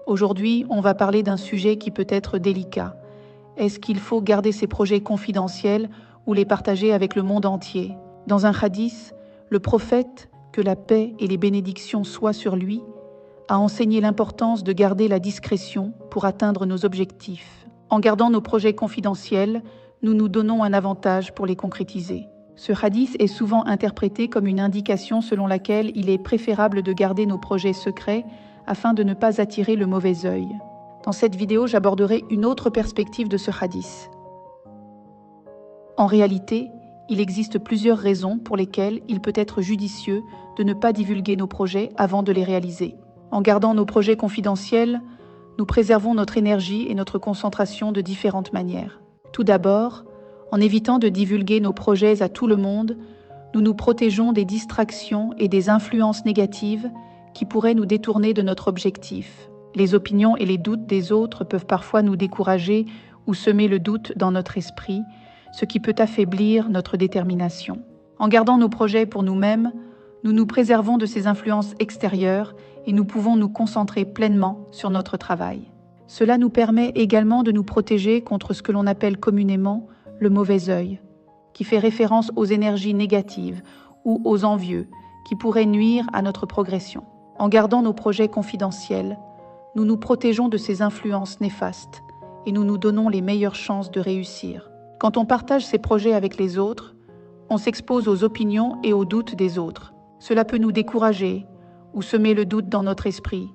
Aujourd'hui, on va parler d'un sujet qui peut être délicat. Est-ce qu'il faut garder ses projets confidentiels ou les partager avec le monde entier? Dans un hadith, le prophète, que la paix et les bénédictions soient sur lui, a enseigné l'importance de garder la discrétion pour atteindre nos objectifs. En gardant nos projets confidentiels, nous nous donnons un avantage pour les concrétiser. Ce hadith est souvent interprété comme une indication selon laquelle il est préférable de garder nos projets secrets afin de ne pas attirer le mauvais œil. Dans cette vidéo, j'aborderai une autre perspective de ce hadith. En réalité, il existe plusieurs raisons pour lesquelles il peut être judicieux de ne pas divulguer nos projets avant de les réaliser. En gardant nos projets confidentiels, nous préservons notre énergie et notre concentration de différentes manières. Tout d'abord, en évitant de divulguer nos projets à tout le monde, nous nous protégeons des distractions et des influences négatives qui pourraient nous détourner de notre objectif. Les opinions et les doutes des autres peuvent parfois nous décourager ou semer le doute dans notre esprit, ce qui peut affaiblir notre détermination. En gardant nos projets pour nous-mêmes, nous nous préservons de ces influences extérieures et nous pouvons nous concentrer pleinement sur notre travail. Cela nous permet également de nous protéger contre ce que l'on appelle communément le mauvais œil, qui fait référence aux énergies négatives ou aux envieux qui pourraient nuire à notre progression. En gardant nos projets confidentiels, nous nous protégeons de ces influences néfastes et nous nous donnons les meilleures chances de réussir. Quand on partage ses projets avec les autres, on s'expose aux opinions et aux doutes des autres. Cela peut nous décourager ou semer le doute dans notre esprit,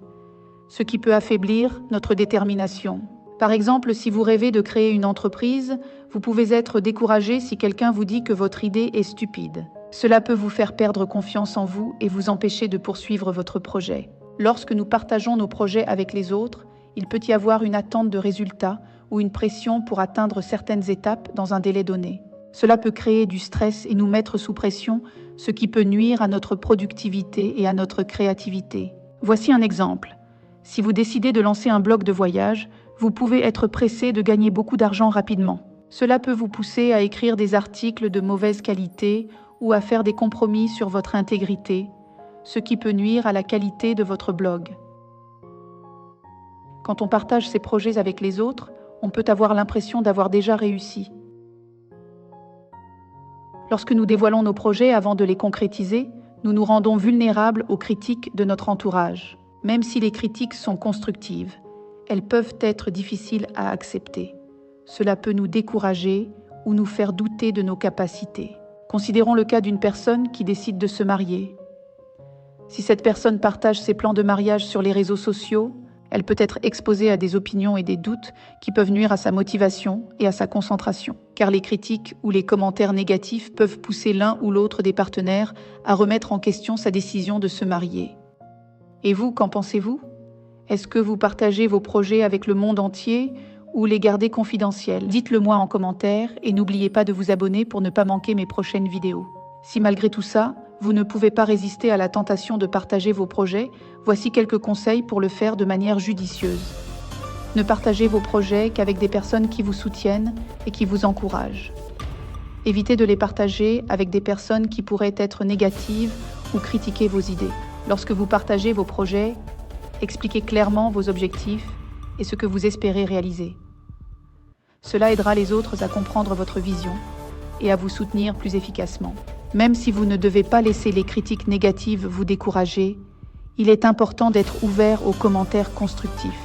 ce qui peut affaiblir notre détermination. Par exemple, si vous rêvez de créer une entreprise, vous pouvez être découragé si quelqu'un vous dit que votre idée est stupide. Cela peut vous faire perdre confiance en vous et vous empêcher de poursuivre votre projet. Lorsque nous partageons nos projets avec les autres, il peut y avoir une attente de résultats ou une pression pour atteindre certaines étapes dans un délai donné. Cela peut créer du stress et nous mettre sous pression, ce qui peut nuire à notre productivité et à notre créativité. Voici un exemple. Si vous décidez de lancer un blog de voyage, vous pouvez être pressé de gagner beaucoup d'argent rapidement. Cela peut vous pousser à écrire des articles de mauvaise qualité ou à faire des compromis sur votre intégrité, ce qui peut nuire à la qualité de votre blog. Quand on partage ses projets avec les autres, on peut avoir l'impression d'avoir déjà réussi. Lorsque nous dévoilons nos projets avant de les concrétiser, nous nous rendons vulnérables aux critiques de notre entourage. Même si les critiques sont constructives, elles peuvent être difficiles à accepter. Cela peut nous décourager ou nous faire douter de nos capacités. Considérons le cas d'une personne qui décide de se marier. Si cette personne partage ses plans de mariage sur les réseaux sociaux, elle peut être exposée à des opinions et des doutes qui peuvent nuire à sa motivation et à sa concentration, car les critiques ou les commentaires négatifs peuvent pousser l'un ou l'autre des partenaires à remettre en question sa décision de se marier. Et vous, qu'en pensez-vous? Est-ce que vous partagez vos projets avec le monde entier ou les gardez confidentiels? Dites-le moi en commentaire et n'oubliez pas de vous abonner pour ne pas manquer mes prochaines vidéos. Si malgré tout ça, vous ne pouvez pas résister à la tentation de partager vos projets, voici quelques conseils pour le faire de manière judicieuse. Ne partagez vos projets qu'avec des personnes qui vous soutiennent et qui vous encouragent. Évitez de les partager avec des personnes qui pourraient être négatives ou critiquer vos idées. Lorsque vous partagez vos projets, expliquez clairement vos objectifs et ce que vous espérez réaliser. Cela aidera les autres à comprendre votre vision et à vous soutenir plus efficacement. Même si vous ne devez pas laisser les critiques négatives vous décourager, il est important d'être ouvert aux commentaires constructifs.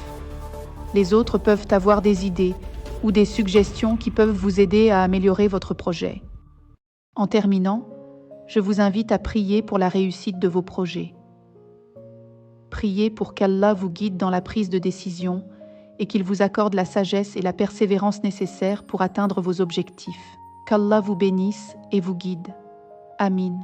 Les autres peuvent avoir des idées ou des suggestions qui peuvent vous aider à améliorer votre projet. En terminant, je vous invite à prier pour la réussite de vos projets. Priez pour qu'Allah vous guide dans la prise de décision et qu'il vous accorde la sagesse et la persévérance nécessaires pour atteindre vos objectifs. Qu'Allah vous bénisse et vous guide. Amin.